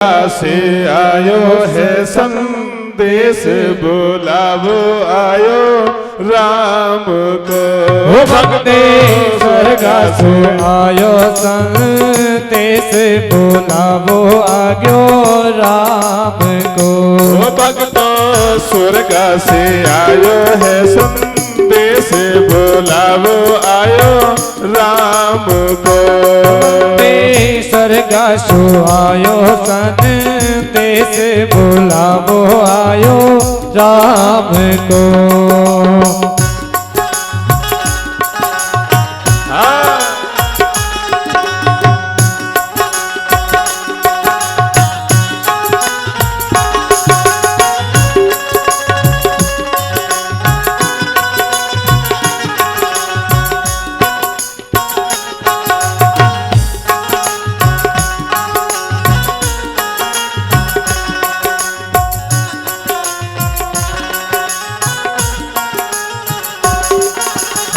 से आयो है संदेश बुलावो आयो राम को। भक्ति स्वर्ग से आयो संदेश बुलावो आग्यो राम को। भक्तो स्वर्ग से आयो है संदेश बुलावो आयो राम को। स्वर्ग से आयो संदेश बुलावो आयो राम को।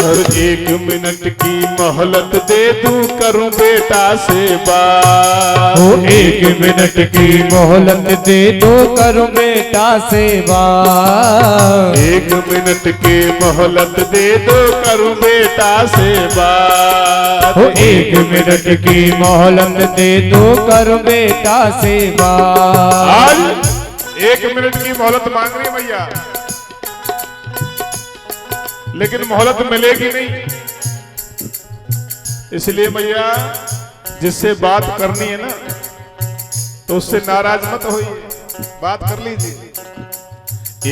हर एक मिनट की मोहलत दे दूं करूं बेटा से बात। एक मिनट की मोहलत दे दो करूं बेटा से बात। एक मिनट की मोहलत दे दो करूं बेटा से बात। एक मिनट की मोहलत दे दो करूं बेटा से बात। आज 1 मिनट की मोहलत मांग रही भैया, लेकिन मोहलत मिलेगी नहीं। इसलिए भैया जिससे बात करनी है ना तो उससे नाराज मत होइए, बात कर लीजिए।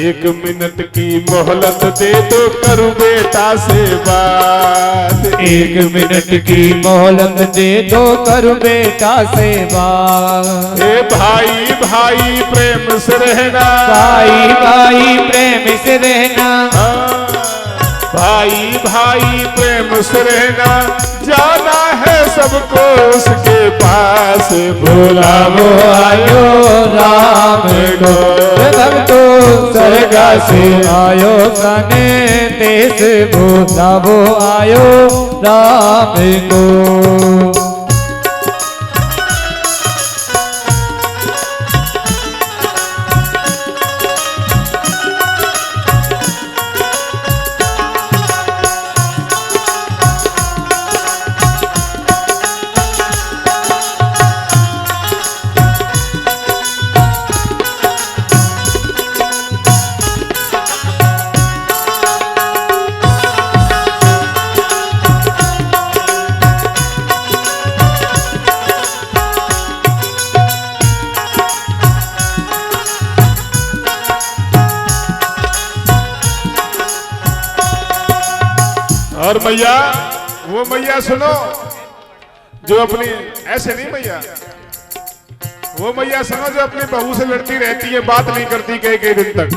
1 मिनट की मोहलत दे दो करूं बेटा से बात। 1 मिनट की मोहलत दे दो करूं बेटा से बात। ए भाई भाई प्रेम से रहना, भाई भाई प्रेम से रहना, भाई भाई प्रेम से रहना। जाना है सबको उसके पास बुलावो आयो राम को। भक्तो स्वर्ग से आयो संदेश बुलावो आयो राम को। और मैया, वो मैया सुनो जो अपनी, ऐसे नहीं मैया, वो मैया सुनो जो अपनी बहू से लड़ती रहती है, बात नहीं करती कई दिन तक।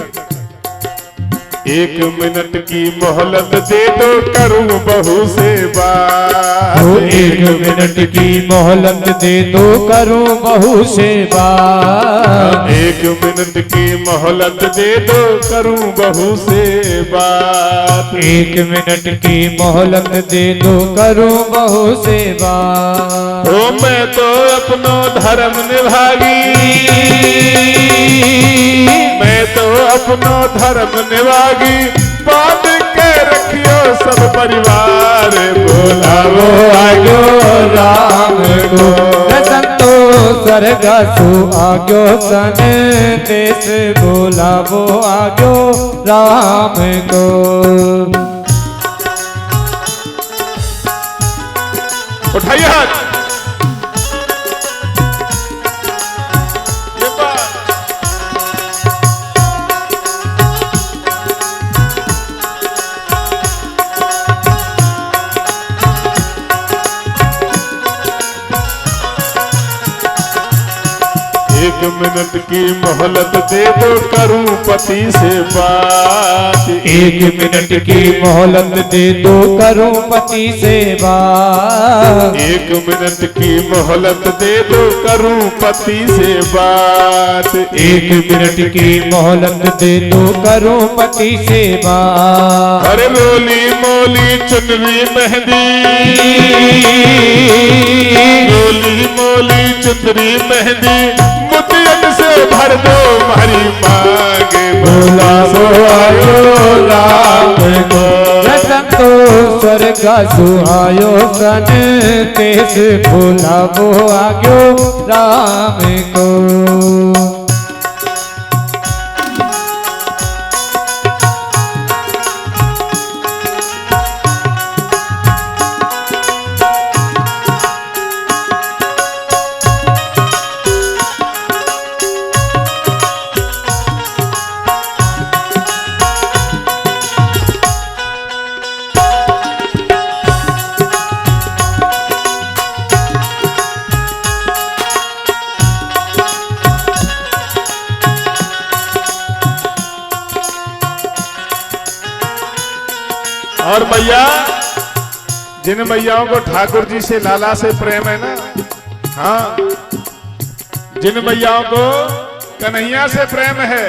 1 मिनट की मोहलत दे दो करूं बहू से बात। 1 मिनट की मोहलत दे दो करूं बहू से बात। 1 मिनट की मोहलत दे दो करूं बहू से बात। 1 मिनट की मोहलत दे दो करूं बहू से बात। ओ मैं तो अपनो धर्म निभागी, मैं तो अपनो धर्म निभागी। बांध के रखियो सब परिवार बुलावो आयो राम को। संतो स्वर्ग सु आग्यो संदेश बुलावो आग्यो राम को। उठाइए हाथ। एक मिनट की मोहलत दे दो करूं पति से बात। 1 मिनट की मोहलत दे दो करूं पति से बात। 1 मिनट की मोहलत दे दो करूं पति से बात। 1 मिनट की मोहलत दे दो करूं पति से बात। अरे रोली मोली चुनरी मेहंदी, रोली मोली चुनरी मेहंदी, मुझ भर दो मारी मांग बुलावो आयो राम को संतोष स्वर्ग सुहायो सन तेज बुलावो आयो राम को। और मैया, जिन मैयाओं को ठाकुर जी से लाला से प्रेम है ना, हाँ, जिन मैयाओं को कन्हैया से प्रेम है,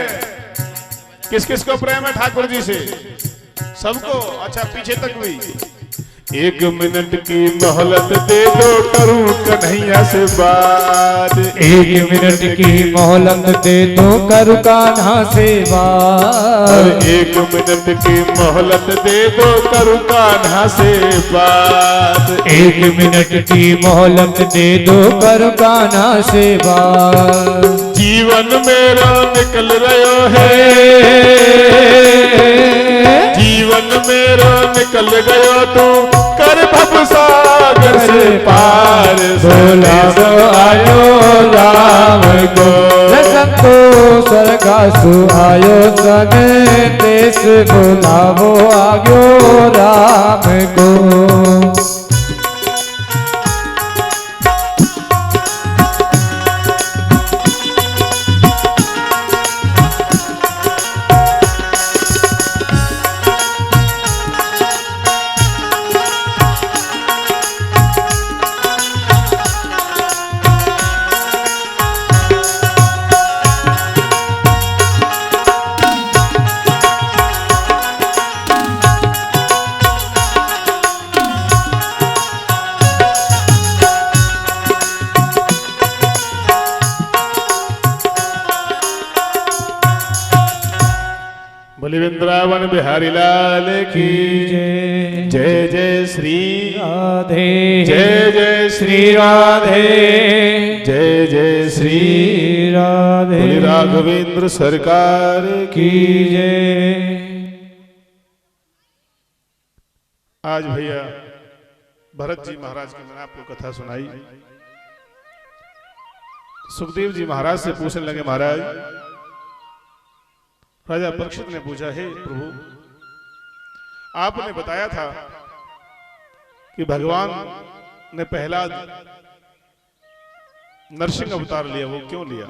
किस किस को प्रेम है ठाकुर जी से? सबको। अच्छा, पीछे तक भी। 1 मिनट की मोहलत दे दो करूं कन्हैया से बात। 1 मिनट की मोहलत दे दो करूं कान्हा से बात। 1 मिनट की मोहलत दे दो करूं कान्हा से बात। 1 मिनट की मोहलत दे दो करूं कान्हा से बात। जीवन मेरा निकल रहा है, जीवन मेरा निकल गया तो कर भवसागर से पार। बुलावो आयो राम को संतोष स्वर्ग सुहायो सन तेज बुलावो आयो राम को। बोले वृंदावन बिहारी लाल की जय। जय जय श्री राधे जय जय श्री राधे जय जय श्री राधे। बोले राघवेंद्र सरकार की जय। आज भैया भरत जी महाराज की मैंने आपको कथा सुनाई। सुखदेव जी महाराज से पूछने लगे, महाराज, राजा परीक्षित ने पूछा, हे प्रभु, आपने बताया था कि भगवान ने पहला नरसिंह अवतार लिया, वो क्यों लिया?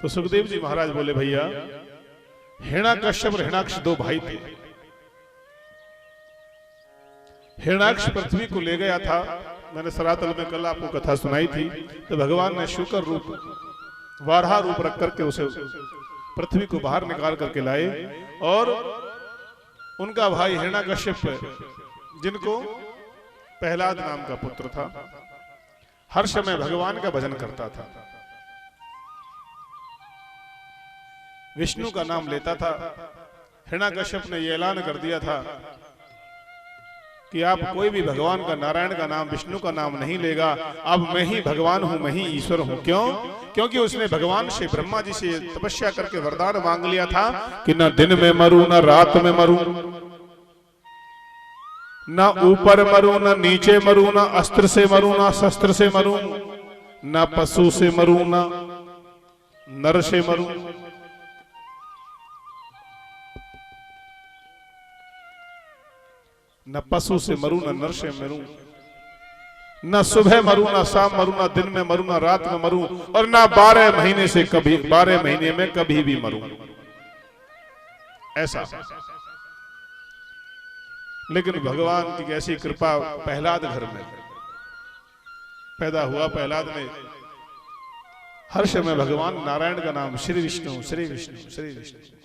तो सुखदेव जी महाराज बोले, भैया, हिरण्याकश्यप और हिरण्याक्ष 2 भाई थे। हिरण्याक्ष पृथ्वी को ले गया था, मैंने सरातल में कल आपको कथा सुनाई थी। तो भगवान ने शुकर रूप, वाराह रूप रख करके उसे पृथ्वी को बाहर निकाल करके लाए, और उनका भाई हिरण्याकश्यप, जिनको प्रहलाद नाम का पुत्र था, हर समय भगवान का भजन करता था, विष्णु का नाम लेता था। हिरण्याकश्यप ने यह ऐलान कर दिया था कि आप कोई भी भगवान का, नारायण का नाम, विष्णु का नाम नहीं लेगा, अब मैं ही भगवान हूं, मैं ही ईश्वर हूं। क्यों? क्योंकि उसने भगवान से, ब्रह्मा जी से तपस्या करके वरदान मांग लिया था कि न दिन में मरूं, न रात में मरूं, न ऊपर मरूं, न नीचे मरूं, न अस्त्र से मरूं, न शस्त्र से मरूं, न पशु से मरूं, न नर से मरूं। न पशु से मरूं, न नर से मरूं, न सुबह मरूं, न शाम मरूं, न दिन में मरूं, न रात में मरूं, और न 12 महीने से कभी, 12 महीने में कभी भी मरूं, ऐसा। लेकिन भगवान की ऐसी कृपा, प्रहलाद घर में पैदा हुआ। प्रहलाद ने हर समय भगवान नारायण का नाम, श्री विष्णु, श्री विष्णु, श्री विष्णु।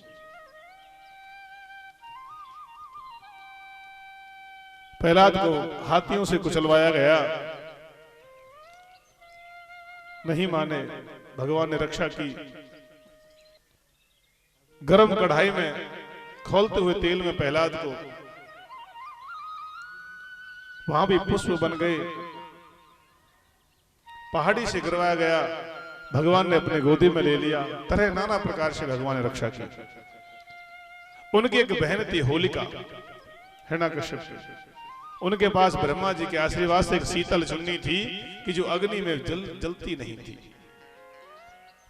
प्रहलाद को हाथियों से कुचलवाया गया, नहीं माने, भगवान ने रक्षा की। गरम कढ़ाई में खोलते हुए तेल में प्रहलाद को वहां भी पुष्प बन गए, पहाड़ी से गिरवाया गया, भगवान ने अपने गोदी में ले लिया। तरह नाना प्रकार से भगवान ने रक्षा की। उनकी एक बहन थी होलिका, हिरण्यकश्यप, उनके पास ब्रह्मा जी के आशीर्वाद से एक शीतल चुन्नी थी कि जो अग्नि में जलती नहीं थी।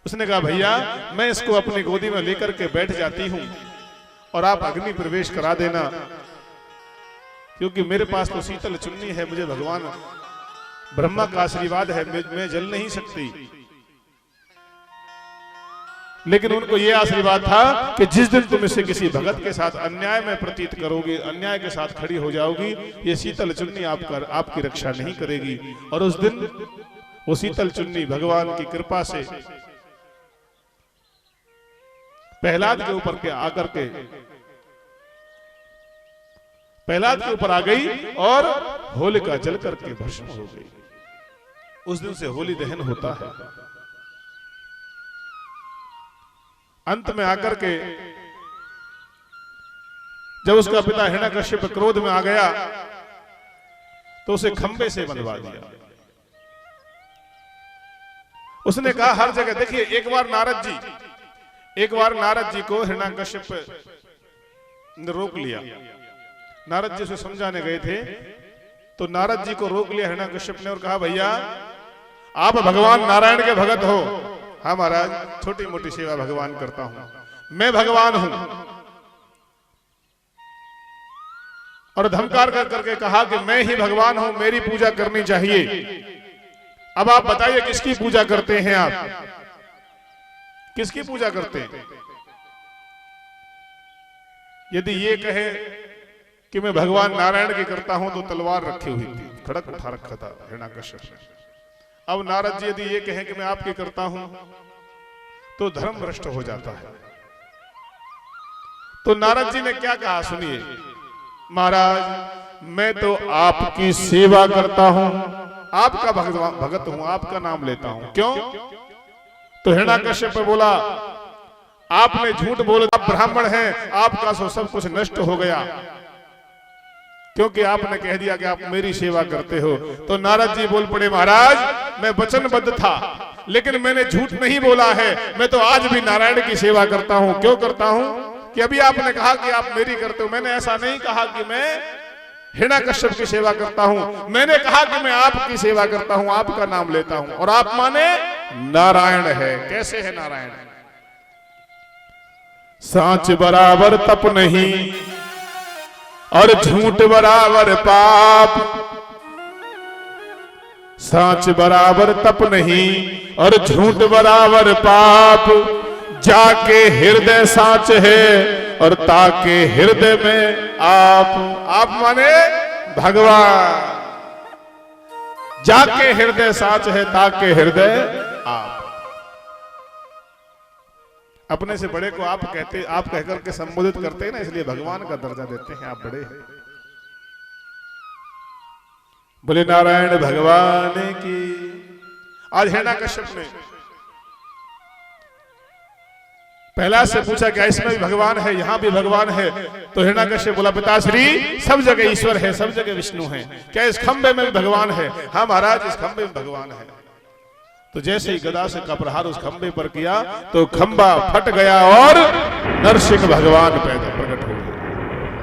उसने कहा भैया मैं इसको अपनी गोदी में लेकर के बैठ जाती हूं और आप अग्नि प्रवेश करा देना, क्योंकि मेरे पास तो शीतल चुन्नी है, मुझे भगवान ब्रह्मा का आशीर्वाद है, मैं जल नहीं सकती। लेकिन उनको यह आशीर्वाद था कि जिस दिन तुम इसे किसी भगत के साथ अन्याय में प्रतीत करोगे, अन्याय के साथ खड़ी हो जाओगी, ये शीतल चुन्नी आपकी रक्षा नहीं करेगी। और उस दिन वो शीतल चुन्नी भगवान की कृपा से प्रहलाद के ऊपर के आकर के प्रहलाद के ऊपर आ गई और होलिका जल करके भस्म हो गई। उस दिन से होली दहन होता है। अंत में आकर के जब उसका पिता हिरण्यकश्यप क्रोध में आ गया तो उसे खंबे से बंधवा दिया। उसने कहा हर जगह देखिए, एक बार नारद जी को हिरण्यकश्यप ने रोक लिया। नारद जी उसे समझाने गए थे तो नारद जी को रोक लिया हिरण्यकश्यप ने और कहा भैया आप भगवान नारायण के भगत हो। हाँ महाराज, छोटी मोटी सेवा भगवान करता हूं, मैं भगवान हूं। और धमकार कर करके कहा कि मैं ही भगवान हूं, मेरी पूजा करनी चाहिए। अब आप बताइए किसकी पूजा करते हैं आप, किसकी पूजा करते हैं? यदि ये कहे कि मैं भगवान नारायण की करता हूं तो तलवार रखी हुई थी, खड़क उठा रखा था हिरण्यकश्यप ने। अब नारद जी यदि ये कहें कि मैं आपकी करता हूं तो धर्म भ्रष्ट हो जाता है। तो नारद जी ने क्या कहा सुनिए, महाराज मैं तो आपकी सेवा करता हूं, आपका भगत हूं, आपका नाम लेता हूं। क्यों? तो हिरण्यकश्यप बोला आपने झूठ बोला, आप ब्राह्मण हैं, आपका सब कुछ नष्ट हो गया, क्योंकि आपने कह दिया कि आप मेरी सेवा करते हो। तो नारद जी बोल पड़े महाराज मैं वचनबद्ध था, लेकिन मैंने झूठ नहीं बोला है, मैं तो आज भी नारायण की सेवा करता हूं। क्यों करता हूं? कि अभी आपने कहा कि आप मेरी करते हो, मैंने ऐसा नहीं कहा कि मैं हिरण्यकश्यप की सेवा करता हूं, मैंने कहा कि मैं आपकी सेवा करता हूं, आपका नाम लेता हूं। और आप माने नारायण है। कैसे है नारायण? सांच बराबर तप नहीं और झूठ बराबर पाप, सांच बराबर तप नहीं और झूठ बराबर पाप, जाके हृदय सांच है और ताके हृदय में आप माने भगवान, जाके हृदय सांच है ताके हृदय आप। अपने से बड़े को आप कहकर के संबोधित करते हैं ना, इसलिए भगवान का दर्जा देते हैं, आप बड़े हैं। बोले नारायण भगवान की। आज हिरण्यकश्यप ने प्रहलाद से पूछा क्या इसमें भी भगवान है, यहां भी भगवान है? तो हिरण्यकश्यप बोला पिताश्री सब जगह ईश्वर है, सब जगह विष्णु है, क्या इस खंबे में भी भगवान है? हाँ महाराज इस खंबे में भगवान है। तो जैसे ही गदा से का प्रहार उस खंबे पर किया तो खंबा फट गया और नरसिंह भगवान पैदा प्रकट हो गए।